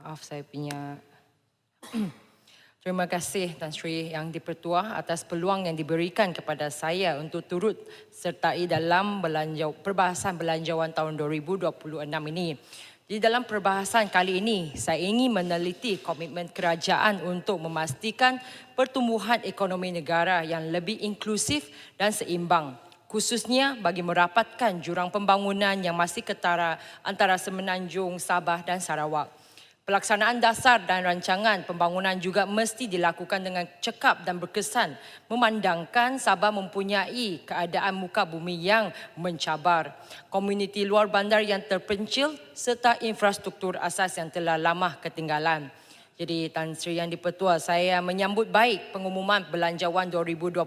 Maaf saya punya. Terima kasih Tan Sri Yang di-Pertua atas peluang yang diberikan kepada saya untuk turut sertai dalam perbahasan belanjawan tahun 2026 ini. Di dalam perbahasan kali ini, saya ingin meneliti komitmen kerajaan untuk memastikan pertumbuhan ekonomi negara yang lebih inklusif dan seimbang, khususnya bagi merapatkan jurang pembangunan yang masih ketara antara Semenanjung, Sabah dan Sarawak. Pelaksanaan dasar dan rancangan pembangunan juga mesti dilakukan dengan cekap dan berkesan, memandangkan Sabah mempunyai keadaan muka bumi yang mencabar, komuniti luar bandar yang terpencil serta infrastruktur asas yang telah lama ketinggalan. Jadi Tan Sri Yang di-Pertua, saya menyambut baik pengumuman belanjawan 2026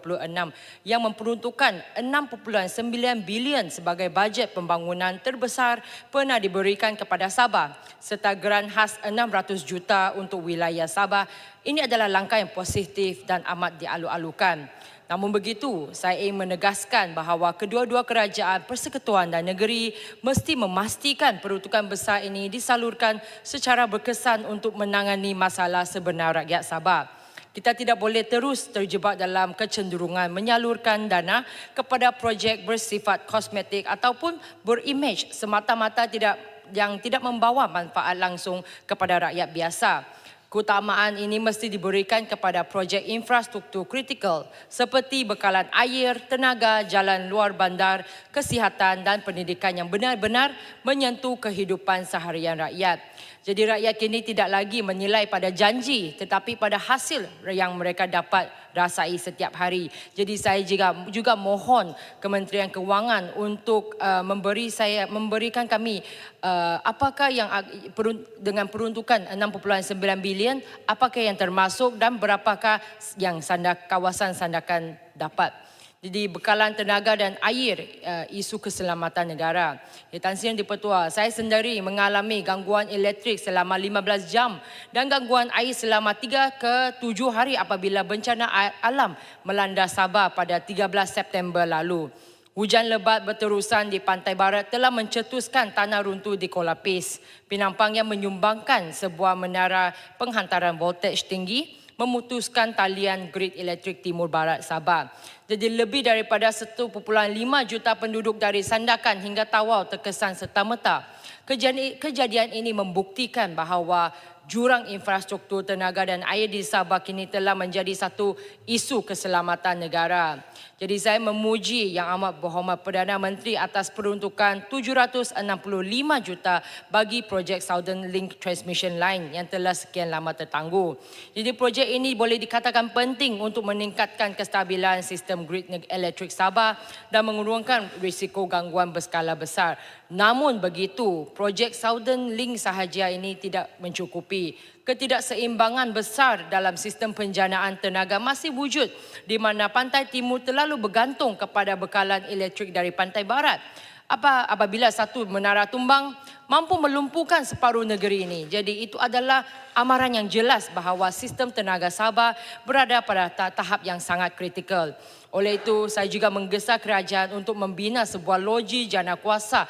yang memperuntukkan 6.9 bilion sebagai bajet pembangunan terbesar pernah diberikan kepada Sabah serta geran khas 600 juta untuk wilayah Sabah. Ini adalah langkah yang positif dan amat dialu-alukan. Namun begitu, saya ingin menegaskan bahawa kedua-dua kerajaan persekutuan dan negeri mesti memastikan peruntukan besar ini disalurkan secara berkesan untuk menangani masalah sebenar rakyat Sabah. Kita tidak boleh terus terjebak dalam kecenderungan menyalurkan dana kepada projek bersifat kosmetik ataupun berimej semata-mata yang tidak membawa manfaat langsung kepada rakyat biasa. Keutamaan ini mesti diberikan kepada projek infrastruktur kritikal seperti bekalan air, tenaga, jalan luar bandar, kesihatan dan pendidikan yang benar-benar menyentuh kehidupan seharian rakyat. Jadi rakyat kini tidak lagi menilai pada janji tetapi pada hasil yang mereka dapat rasai setiap hari. Jadi saya juga mohon Kementerian Kewangan untuk memberikan kami apakah yang dengan peruntukan 6.9 bilion, apakah yang termasuk dan berapakah yang kawasan sandakan dapat. Jadi bekalan tenaga dan air, isu keselamatan negara. Tan Sri Yang di-Pertua, saya sendiri mengalami gangguan elektrik selama 15 jam dan gangguan air selama 3 ke 7 hari apabila bencana alam melanda Sabah pada 13 September lalu. Hujan lebat berterusan di pantai barat telah mencetuskan tanah runtuh di Kolapis, Penampang yang menyumbangkan sebuah menara penghantaran voltage tinggi, memutuskan talian grid elektrik timur barat Sabah. Jadi lebih daripada 1.5 juta penduduk dari Sandakan hingga Tawau terkesan serta-merta. Kejadian ini membuktikan bahawa jurang infrastruktur tenaga dan air di Sabah kini telah menjadi satu isu keselamatan negara. Jadi saya memuji Yang Amat Berhormat Perdana Menteri atas peruntukan 765 juta bagi projek Southern Link Transmission Line yang telah sekian lama tertangguh. Jadi projek ini boleh dikatakan penting untuk meningkatkan kestabilan sistem grid elektrik Sabah dan mengurangkan risiko gangguan berskala besar. Namun begitu, projek Southern Link sahaja ini tidak mencukupi. Ketidakseimbangan besar dalam sistem penjanaan tenaga masih wujud di mana pantai timur terlalu bergantung kepada bekalan elektrik dari pantai barat. Apabila satu menara tumbang, mampu melumpuhkan separuh negeri ini. Jadi itu adalah amaran yang jelas bahawa sistem tenaga Sabah berada pada tahap yang sangat kritikal. Oleh itu, saya juga menggesa kerajaan untuk membina sebuah loji jana kuasa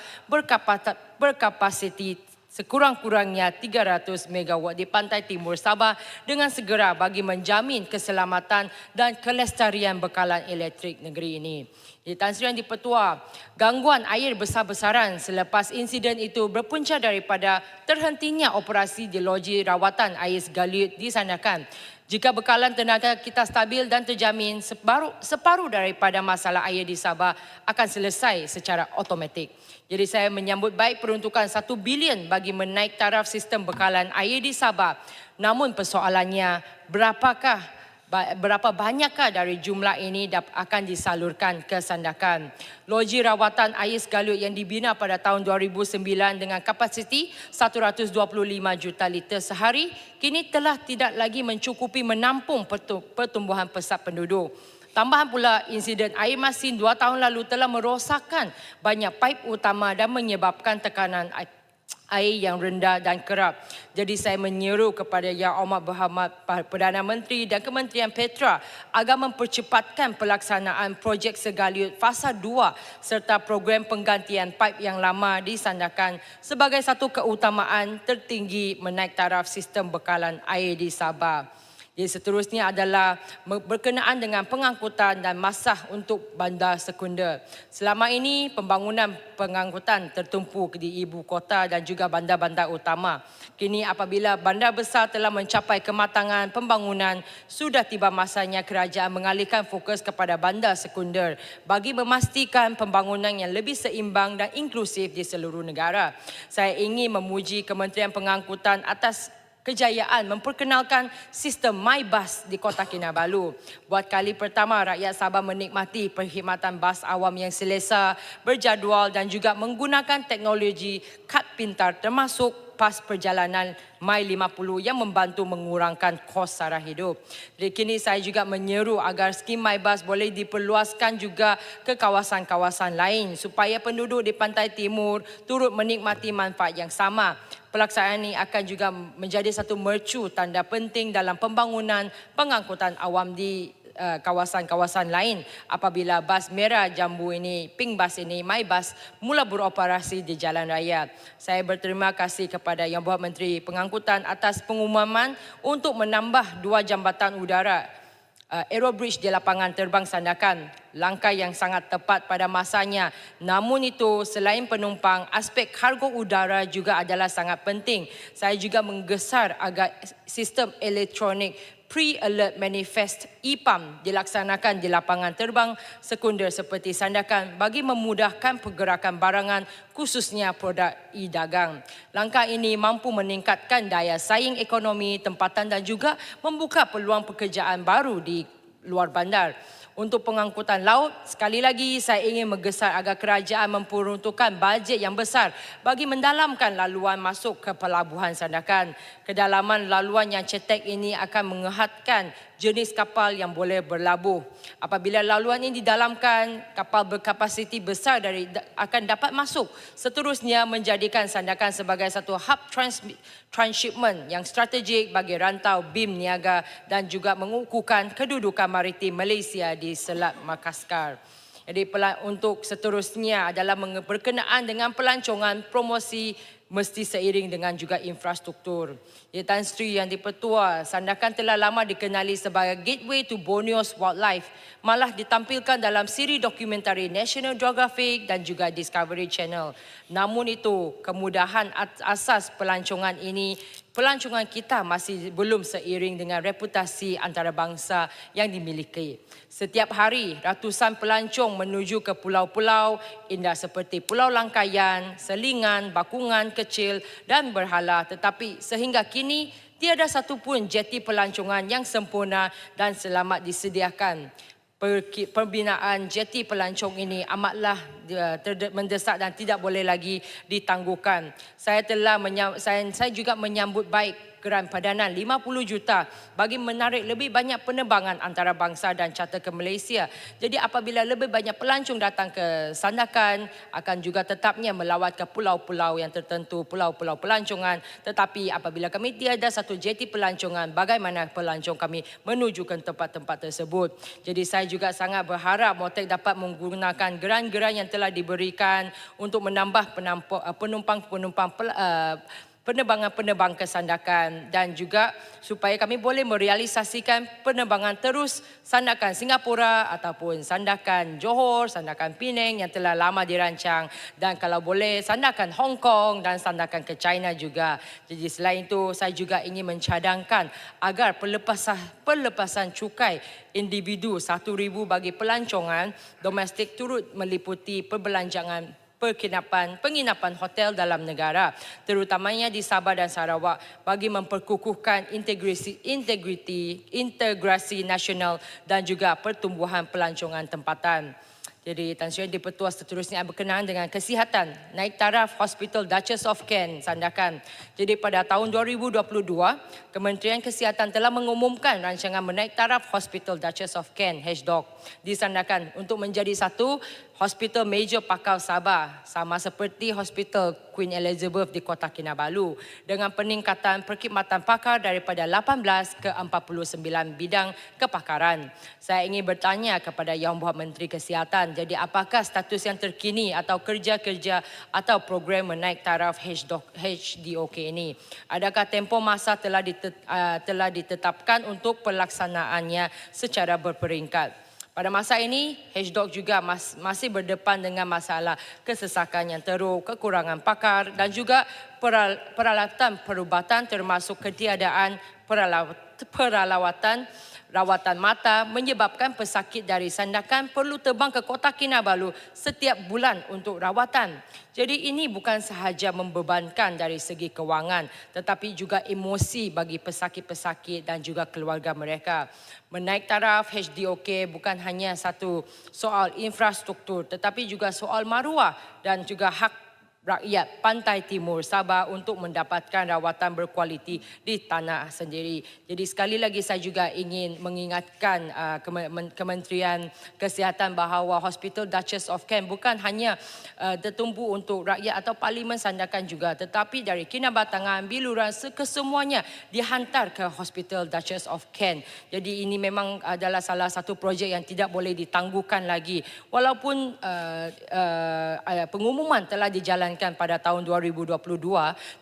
berkapasiti sekurang-kurangnya 300 megawatt di pantai timur Sabah dengan segera bagi menjamin keselamatan dan kelestarian bekalan elektrik negeri ini. Di Tan Sri Yang di-Pertua, gangguan air besar-besaran selepas insiden itu berpunca daripada terhentinya operasi di loji rawatan air Galiut di Sandakan. Jika bekalan tenaga kita stabil dan terjamin, separuh daripada masalah air di Sabah akan selesai secara automatik. Jadi saya menyambut baik peruntukan 1 bilion bagi menaik taraf sistem bekalan air di Sabah. Namun persoalannya, berapa banyakkah dari jumlah ini akan disalurkan ke Sandakan? Loji rawatan air Galiut yang dibina pada tahun 2009 dengan kapasiti 125 juta liter sehari kini telah tidak lagi mencukupi menampung pertumbuhan pesat penduduk. Tambahan pula, insiden air masin 2 tahun lalu telah merosakkan banyak paip utama dan menyebabkan tekanan air yang rendah dan kerap. Jadi saya menyeru kepada Yang Amat Berhormat Perdana Menteri dan Kementerian Petra agar mempercepatkan pelaksanaan projek Segaliut Fasa 2 serta program penggantian paip yang lama di Sandakan sebagai satu keutamaan tertinggi menaik taraf sistem bekalan air di Sabah. Jadi seterusnya adalah berkenaan dengan pengangkutan dan masah untuk bandar sekunder. Selama ini pembangunan pengangkutan tertumpu di ibu kota dan juga bandar-bandar utama. Kini apabila bandar besar telah mencapai kematangan pembangunan, sudah tiba masanya kerajaan mengalihkan fokus kepada bandar sekunder bagi memastikan pembangunan yang lebih seimbang dan inklusif di seluruh negara. Saya ingin memuji Kementerian Pengangkutan atas kejayaan memperkenalkan sistem MyBus di Kota Kinabalu. Buat kali pertama, rakyat Sabah menikmati perkhidmatan bas awam yang selesa, berjadual dan juga menggunakan teknologi kad pintar termasuk pas perjalanan My50 yang membantu mengurangkan kos sara hidup. Jadi kini saya juga menyeru agar skim MyBus boleh diperluaskan juga ke kawasan-kawasan lain supaya penduduk di Pantai Timur turut menikmati manfaat yang sama. Pelaksanaan ini akan juga menjadi satu mercu tanda penting dalam pembangunan pengangkutan awam di kawasan-kawasan lain apabila bas merah jambu ini, pink bus ini, MyBus mula beroperasi di jalan raya. Saya berterima kasih kepada Yang Berhormat Menteri Pengangkutan atas pengumuman untuk menambah 2 jambatan udara Aerobridge di lapangan terbang Sandakan. Langkah yang sangat tepat pada masanya. Namun itu, selain penumpang, aspek kargo udara juga adalah sangat penting. Saya juga menggesar agar sistem elektronik Pre-Alert Manifest EPAM dilaksanakan di lapangan terbang sekunder seperti Sandakan bagi memudahkan pergerakan barangan khususnya produk e-dagang. Langkah ini mampu meningkatkan daya saing ekonomi tempatan dan juga membuka peluang pekerjaan baru di luar bandar. Untuk pengangkutan laut, sekali lagi saya ingin menggesar agar kerajaan memperuntukkan bajet yang besar bagi mendalamkan laluan masuk ke pelabuhan Sandakan. Kedalaman laluan yang cetek ini akan mengehatkan jenis kapal yang boleh berlabuh. Apabila laluan ini didalamkan, kapal berkapasiti besar akan dapat masuk. Seterusnya menjadikan Sandakan sebagai satu hub transshipment yang strategik bagi rantau BIM niaga dan juga mengukuhkan kedudukan maritim Malaysia di Selat Makassar. Jadi untuk seterusnya adalah berkenaan dengan pelancongan promosi mesti seiring dengan juga infrastruktur. Ya, Tan Sri Yang di-Pertua, Sandakan telah lama dikenali sebagai gateway to Borneo's wildlife, malah ditampilkan dalam siri dokumentari National Geographic dan juga Discovery Channel. Namun itu, kemudahan asas pelancongan kita masih belum seiring dengan reputasi antarabangsa yang dimiliki. Setiap hari, ratusan pelancong menuju ke pulau-pulau indah seperti Pulau Langkayan, Selingan, Bakungan Kecil dan Berhala. Tetapi sehingga kini, tiada satu pun jeti pelancongan yang sempurna dan selamat disediakan. Pembinaan jeti pelancong ini amatlah mendesak dan tidak boleh lagi ditangguhkan. Saya juga menyambut baik geran padanan 50 juta bagi menarik lebih banyak penerbangan antarabangsa dan charter ke Malaysia. Jadi apabila lebih banyak pelancong datang ke Sandakan, akan juga tetapnya melawat ke pulau-pulau yang tertentu, pulau-pulau pelancongan. Tetapi apabila kami tiada satu jeti pelancongan, bagaimana pelancong kami menuju ke tempat-tempat tersebut? Jadi saya juga sangat berharap Motek dapat menggunakan geran-geran yang telah diberikan untuk menambah penerbangan ke Sandakan dan juga supaya kami boleh merealisasikan penerbangan terus Sandakan Singapura ataupun Sandakan Johor, Sandakan Penang yang telah lama dirancang dan kalau boleh Sandakan Hong Kong dan Sandakan ke China juga. Jadi selain itu saya juga ingin mencadangkan agar pelepasan cukai individu 1,000 bagi pelancongan domestik turut meliputi penginapan hotel dalam negara, terutamanya di Sabah dan Sarawak bagi memperkukuhkan integrasi nasional dan juga pertumbuhan pelancongan tempatan. Jadi Tan Sri di-Pertua seterusnya berkenaan dengan kesihatan, naik taraf Hospital Duchess of Kent Sandakan. Jadi pada tahun 2022, Kementerian Kesihatan telah mengumumkan rancangan menaik taraf Hospital Duchess of Kent HDOC di Sandakan untuk menjadi satu Hospital Major Pakau Sabah sama seperti Hospital Queen Elizabeth di Kota Kinabalu dengan peningkatan perkhidmatan pakar daripada 18 ke 49 bidang kepakaran. Saya ingin bertanya kepada Yang Berhormat Menteri Kesihatan, jadi apakah status yang terkini atau kerja-kerja atau program menaik taraf HDOK ini? Adakah tempoh masa telah ditetapkan untuk pelaksanaannya secara berperingkat? Pada masa ini, HDOK juga masih berdepan dengan masalah kesesakan yang teruk, kekurangan pakar dan juga peralatan perubatan termasuk ketiadaan rawatan mata menyebabkan pesakit dari Sandakan perlu terbang ke Kota Kinabalu setiap bulan untuk rawatan. Jadi ini bukan sahaja membebankan dari segi kewangan tetapi juga emosi bagi pesakit-pesakit dan juga keluarga mereka. Menaik taraf HDOK bukan hanya satu soal infrastruktur tetapi juga soal maruah dan juga hak rakyat Pantai Timur Sabah untuk mendapatkan rawatan berkualiti di tanah sendiri. Jadi sekali lagi saya juga ingin mengingatkan Kementerian Kesihatan bahawa Hospital Duchess of Kent bukan hanya tertumpu untuk rakyat atau Parlimen Sandakan juga, tetapi dari Kinabatangan, Biluran, kesemuanya dihantar ke Hospital Duchess of Kent. Jadi ini memang adalah salah satu projek yang tidak boleh ditangguhkan lagi. Walaupun pengumuman telah dijalankan pada tahun 2022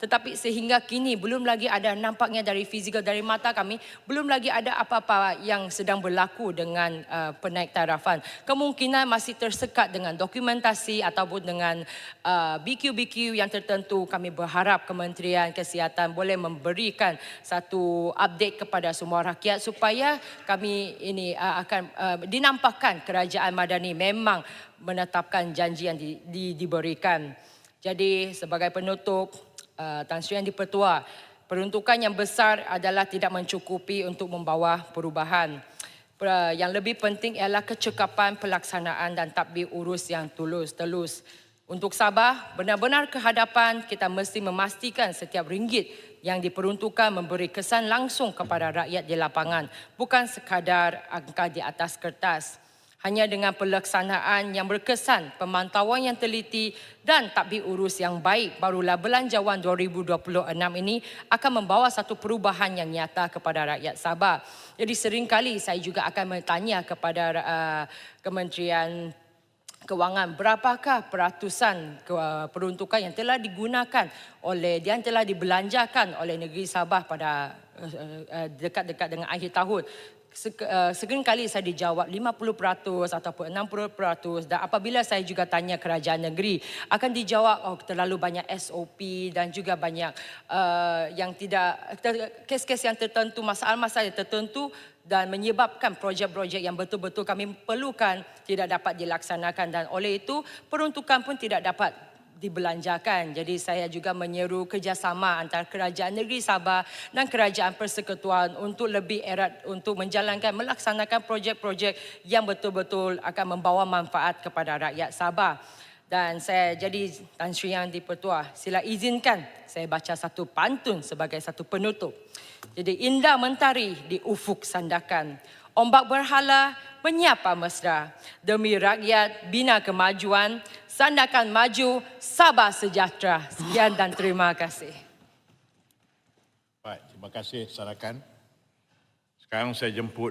tetapi sehingga kini belum lagi ada nampaknya dari fizikal dari mata kami belum lagi ada apa-apa yang sedang berlaku dengan penaik tarafan. Kemungkinan masih tersekat dengan dokumentasi ataupun dengan BQ-BQ yang tertentu. Kami berharap Kementerian Kesihatan boleh memberikan satu update kepada semua rakyat supaya kami ini akan dinampakkan kerajaan Madani memang menetapkan janji yang diberikan. Jadi sebagai penutup, Tan Sri Yang di-Pertua, peruntukan yang besar adalah tidak mencukupi untuk membawa perubahan. Yang lebih penting ialah kecekapan pelaksanaan dan tadbir urus yang telus. Untuk Sabah, benar-benar ke hadapan kita mesti memastikan setiap ringgit yang diperuntukkan memberi kesan langsung kepada rakyat di lapangan, bukan sekadar angka di atas kertas. Hanya dengan pelaksanaan yang berkesan, pemantauan yang teliti dan tadbir urus yang baik, barulah Belanjawan 2026 ini akan membawa satu perubahan yang nyata kepada rakyat Sabah. Jadi seringkali saya juga akan bertanya kepada Kementerian Kewangan, berapakah peratusan peruntukan yang telah digunakan yang telah dibelanjakan oleh negeri Sabah pada dekat-dekat dengan akhir tahun. Seringkali saya dijawab 50% ataupun 60%, dan apabila saya juga tanya kerajaan negeri akan dijawab terlalu banyak SOP dan juga banyak yang tidak kes-kes yang tertentu, masalah-masalah yang tertentu dan menyebabkan projek-projek yang betul-betul kami perlukan tidak dapat dilaksanakan dan oleh itu peruntukan pun tidak dapat dibelanjakan. Jadi saya juga menyeru kerjasama antara Kerajaan Negeri Sabah dan Kerajaan Persekutuan untuk lebih erat untuk melaksanakan projek-projek yang betul-betul akan membawa manfaat kepada rakyat Sabah. Dan saya jadi Tan Sri Yang di-Pertua, sila izinkan saya baca satu pantun sebagai satu penutup. Jadi indah mentari di ufuk Sandakan, ombak berhala menyapa mesra, demi rakyat bina kemajuan, Sandakan maju, Sabah sejahtera. Sekian dan terima kasih. Baik, terima kasih Sarakan. Sekarang saya jemput